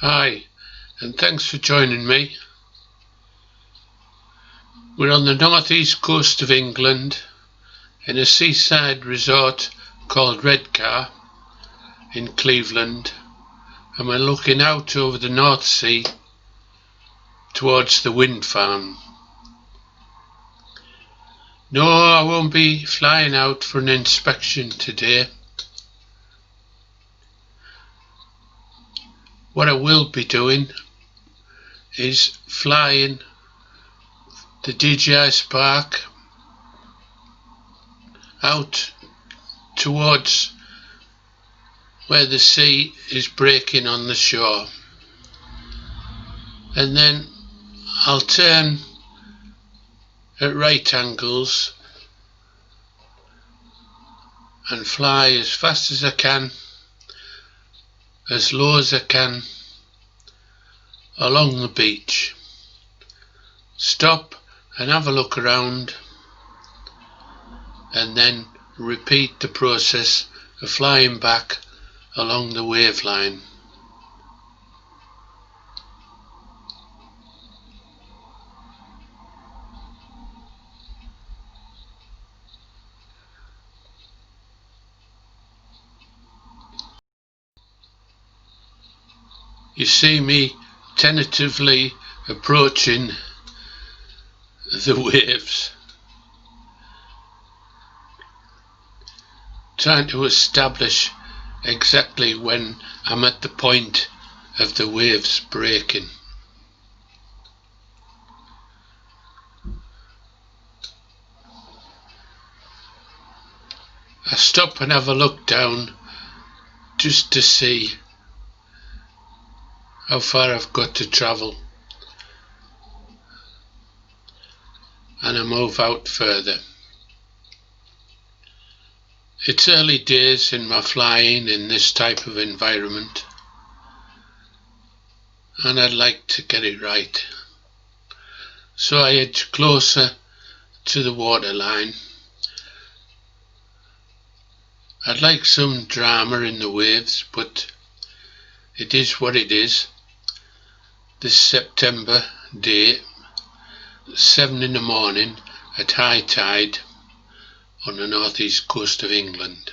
Hi, and thanks for joining me. We're on the northeast coast of England in a seaside resort called Redcar in Cleveland, and we're looking out over the North Sea towards the wind farm. No, I won't be flying out for an inspection today. What I will be doing is flying the DJI Spark out towards where the sea is breaking on the shore, and then I'll turn at right angles and fly as fast as I can, as low as I can, along the beach. Stop and have a look around, and then repeat the process of flying back along the wave line. You see me tentatively approaching the waves, trying to establish exactly when I'm at the point of the waves breaking. I stop and have a look down just to see how far I've got to travel, and I move out further. It's early days in my flying in this type of environment, and I'd like to get it right. So I edge closer to the waterline. I'd like some drama in the waves, but it is what it is. This September day, 7 in the morning at high tide on the northeast coast of England.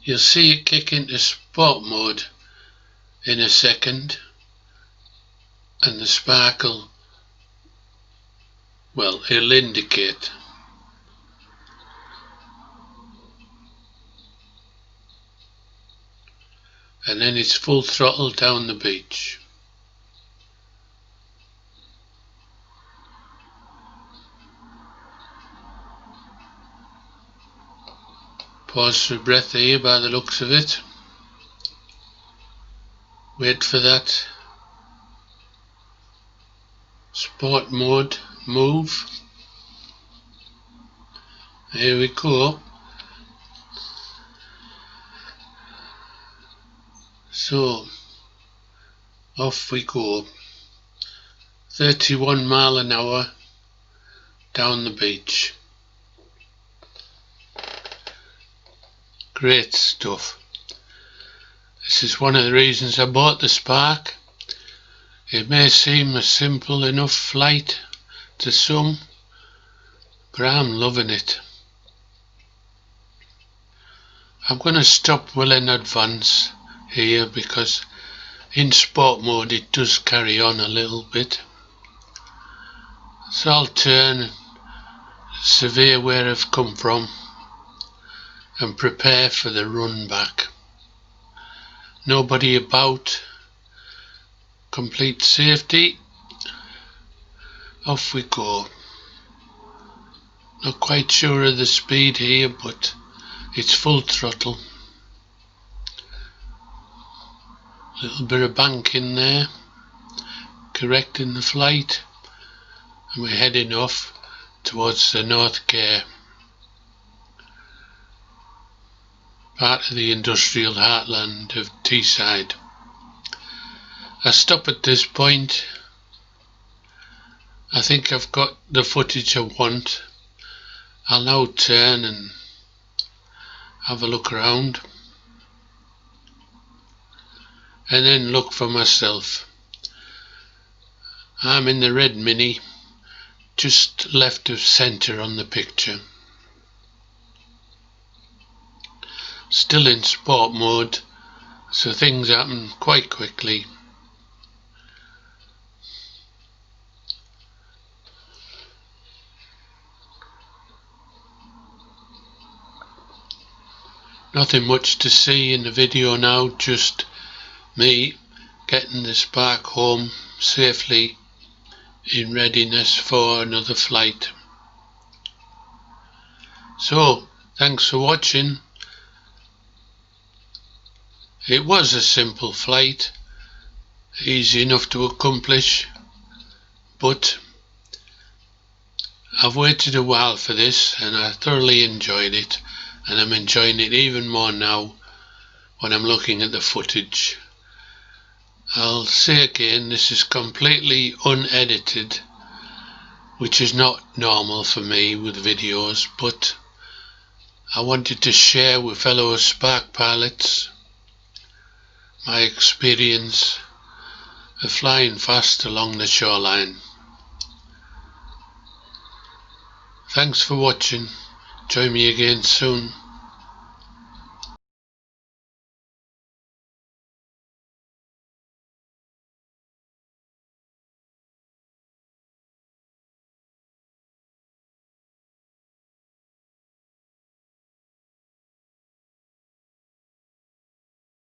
You'll see it kick into sport mode in a second, and the sparkle, well, it'll indicate. And then it's full throttle down the beach. Pause for breath here by the looks of it. Wait for that sport mode move. Here we go. So off we go. 31 mile an hour down the beach. Great stuff. This is one of the reasons I bought the Spark. It may seem a simple enough flight to some, but I'm loving it. I'm going to stop well in advance here because in sport mode it does carry on a little bit. So I'll turn and survey where I've come from and prepare for the run back. Nobody about, complete safety. Off we go. Not quite sure of the speed here, but it's full throttle. Little bit of banking there, correcting the flight, and we're heading off towards the North Care, part of the industrial heartland of Teesside. I stop at this point. I think I've got the footage I want. I'll now turn and have a look around. and then look for myself. I'm in the red Mini, just left of centre on the picture. Still in sport mode, so things happen quite quickly. Nothing much to see in the video now, just me getting the Spark home safely in readiness for another flight. So, thanks for watching. It was a simple flight, easy enough to accomplish, but I've waited a while for this and I thoroughly enjoyed it, and I'm enjoying it even more now when I'm looking at the footage. I'll say again, this is completely unedited, which is not normal for me with videos, but I wanted to share with fellow Spark pilots my experience of flying fast along the shoreline. Thanks for watching. Join me again soon.